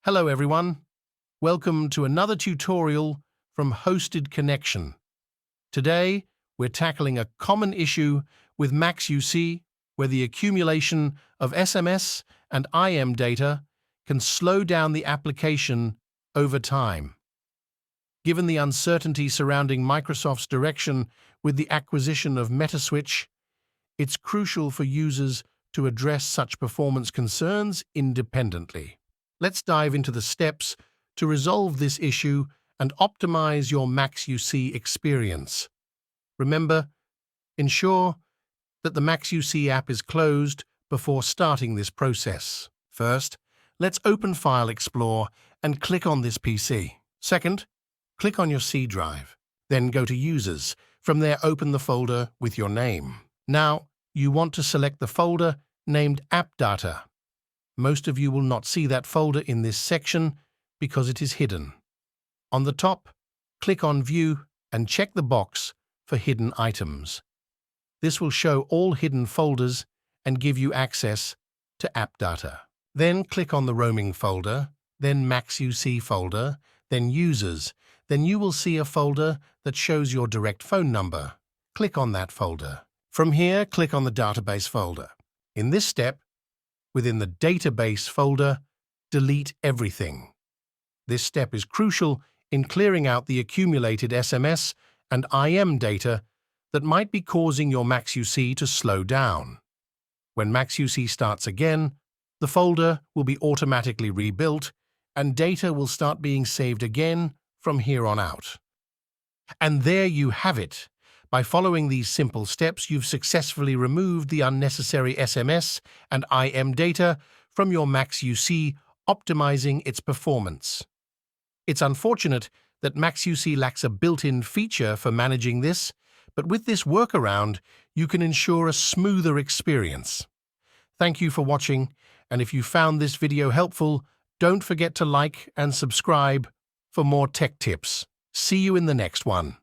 Hello everyone, welcome to another tutorial from Hosted Connection. Today we're tackling a common issue with MaxUC where the accumulation of SMS and IM data can slow down the application over time. Given the uncertainty surrounding Microsoft's direction with the acquisition of MaxUC, it's crucial for users to address such performance concerns independently. Let's dive into the steps to resolve this issue and optimize your MaxUC experience. Remember, ensure that the MaxUC app is closed before starting this process. First, let's open File Explorer and click on this PC. Second, click on your C drive. Then go to Users. From there, open the folder with your name. Now, you want to select the folder named App Data. Most of you will not see that folder in this section because it is hidden. On the top, click on View and check the box for hidden items. This will show all hidden folders and give you access to app data. Then click on the Roaming folder, then MaxUC folder, then Users. Then you will see a folder that shows your direct phone number. Click on that folder. From here, click on the Database folder. In this step, within the Database folder, delete everything. This step is crucial in clearing out the accumulated SMS and IM data that might be causing your MaxUC to slow down. When MaxUC starts again, the folder will be automatically rebuilt and data will start being saved again from here on out. And there you have it. By following these simple steps, you've successfully removed the unnecessary SMS and IM data from your MaxUC, optimizing its performance. It's unfortunate that MaxUC lacks a built-in feature for managing this, but with this workaround, you can ensure a smoother experience. Thank you for watching, and if you found this video helpful, don't forget to like and subscribe for more tech tips. See you in the next one.